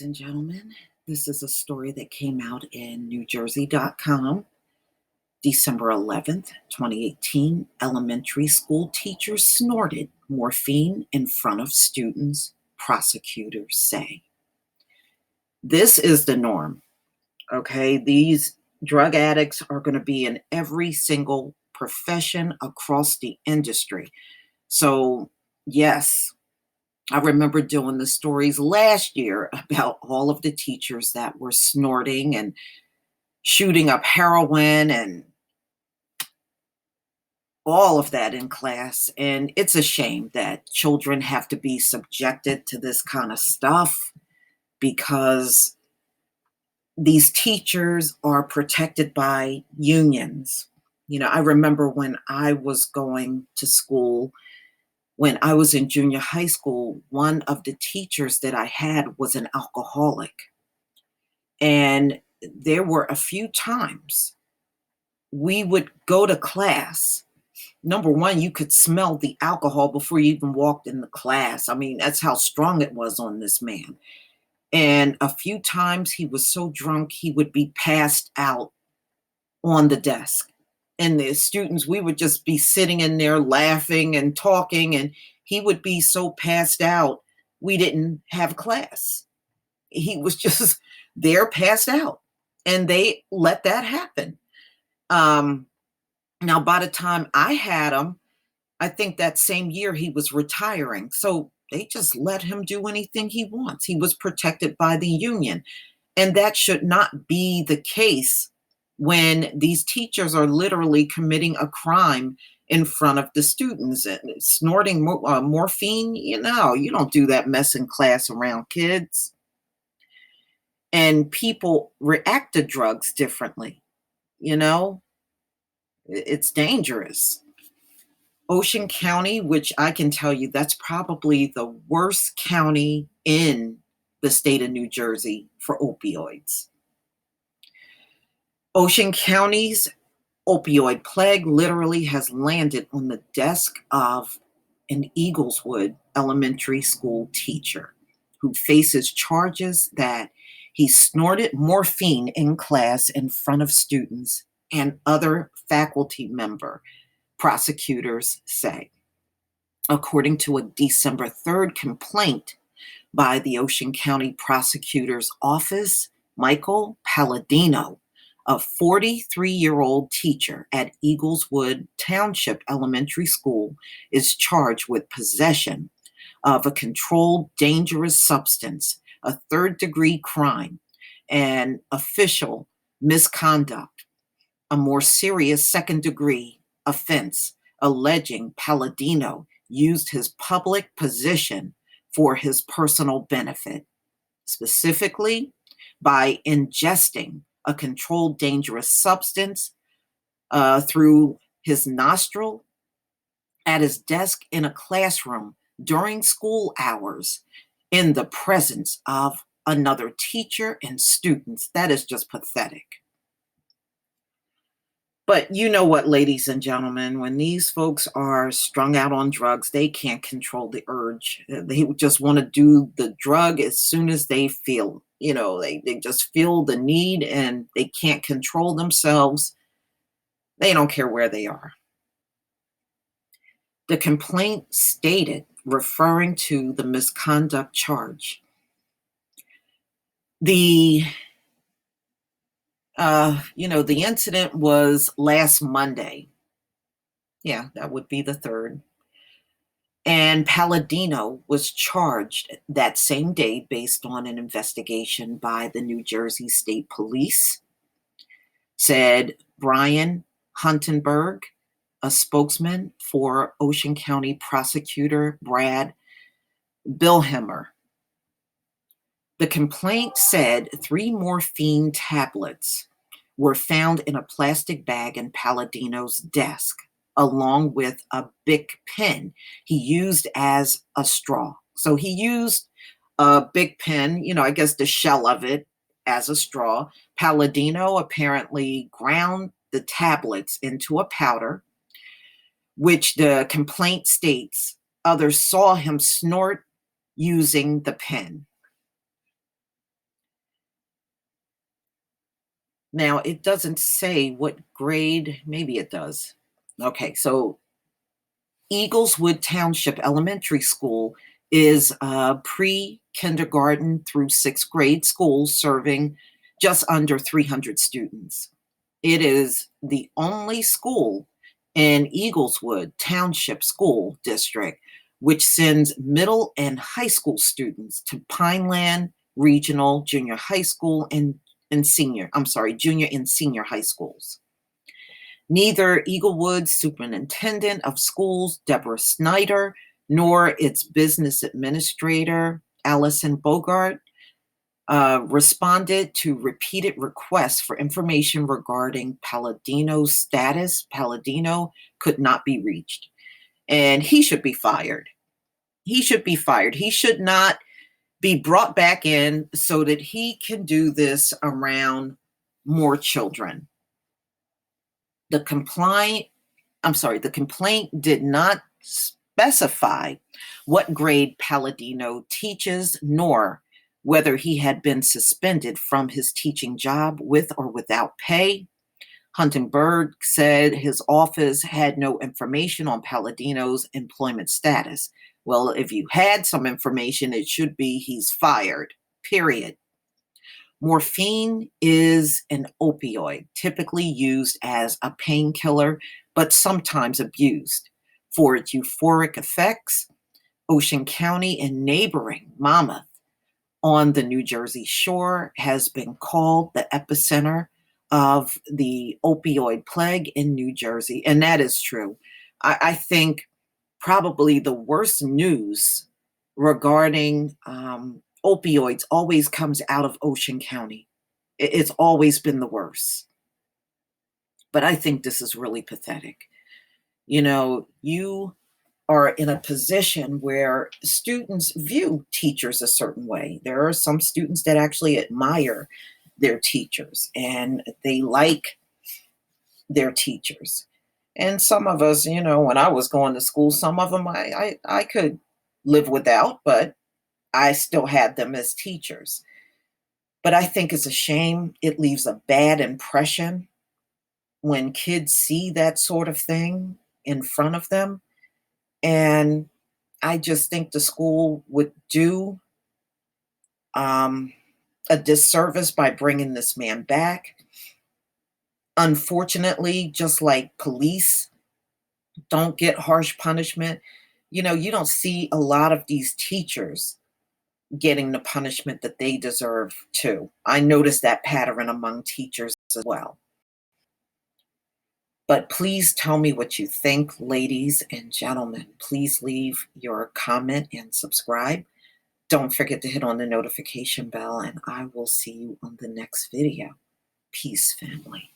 ladies and gentlemen. This is a story that came out in NewJersey.com, December 11th, 2018. Elementary school teachers snorted morphine in front of students, prosecutors say. This is the norm, okay? These drug addicts are going to be in every single profession across the industry. So, yes, I remember doing the stories last year about all of the teachers that were snorting and shooting up heroin and all of that in class. And it's a shame that children have to be subjected to this kind of stuff because these teachers are protected by unions. I remember when I was going to school, when I was in junior high school, one of the teachers that I had was an alcoholic. And there were a few times we would go to class. Number one, you could smell the alcohol before you even walked in the class. I mean, that's how strong it was on this man. And a few times he was so drunk, he would be passed out on the desk. And the students, we would just be sitting in there laughing and talking, and he would be so passed out, we didn't have class. He was just there passed out, and they let that happen. Now, by the time I had him, I think that same year he was retiring. So they just let him do anything he wants. He was protected by the union. And that should not be the case when these teachers are literally committing a crime in front of the students and snorting morphine. You don't do that mess in class around kids. And people react to drugs differently. It's dangerous. Ocean County, which I can tell you that's probably the worst county in the state of New Jersey for opioids. Ocean County's opioid plague literally has landed on the desk of an Eagleswood elementary school teacher who faces charges that he snorted morphine in class in front of students and other faculty member, prosecutors say. According to a December 3rd complaint by the Ocean County Prosecutor's Office, Michael Palladino, a 43-year-old teacher at Eagleswood Township Elementary School, is charged with possession of a controlled dangerous substance, a third-degree crime, and official misconduct, a more serious second-degree offense, alleging Palladino used his public position for his personal benefit, specifically by ingesting a controlled dangerous substance through his nostril at his desk in a classroom during school hours in the presence of another teacher and students. That is just pathetic. But you know what, ladies and gentlemen, when these folks are strung out on drugs, they can't control the urge. They just want to do the drug as soon as they feel, they just feel the need and they can't control themselves. They don't care where they are. The complaint stated, referring to the misconduct charge, the incident was last Monday. Yeah, that would be the 3rd. And Palladino was charged that same day based on an investigation by the New Jersey State Police, said Brian Huntenberg, a spokesman for Ocean County Prosecutor Brad Billhammer. The complaint said 3 morphine tablets were found in a plastic bag in Palladino's desk, along with a Bic pen he used as a straw. So he used a Bic pen, I guess the shell of it, as a straw. Palladino apparently ground the tablets into a powder, which the complaint states others saw him snort using the pen. Now, it doesn't say what grade, maybe it does. Okay, so Eagleswood Township Elementary School is a pre-kindergarten through 6th grade school serving just under 300 students. It is the only school in Eagleswood Township School District which sends middle and high school students to Pineland Regional Junior High School and junior and senior high schools. Neither Eaglewood's superintendent of schools, Deborah Snyder, nor its business administrator, Allison Bogart, responded to repeated requests for information regarding Palladino's status. Palladino could not be reached, and he should be fired. He should be fired. He should not be brought back in so that he can do this around more children. The complaint the complaint did not specify what grade Palladino teaches, nor whether he had been suspended from his teaching job with or without pay. Huntingberg said his office had no information on Palladino's employment status. Well, if you had some information, it should be he's fired, period. Morphine is an opioid, typically used as a painkiller, but sometimes abused for its euphoric effects. Ocean County and neighboring Monmouth on the New Jersey shore has been called the epicenter of the opioid plague in New Jersey. And that is true. I think probably the worst news regarding opioids always comes out of Ocean County. It's always been the worst. But I think this is really pathetic. You know, you are in a position where students view teachers a certain way. There are some students that actually admire their teachers and they like their teachers. And some of us, you know, when I was going to school, some of them I could live without, but I still had them as teachers. But I think it's a shame. It leaves a bad impression when kids see that sort of thing in front of them. And I just think the school would do um, a disservice by bringing this man back. Unfortunately, just like police don't get harsh punishment, you know, you don't see a lot of these teachers getting the punishment that they deserve too. I noticed that pattern among teachers as well. But please tell me what you think, ladies and gentlemen. Please leave your comment and subscribe. Don't forget to hit on the notification bell, and I will see you on the next video. Peace, family.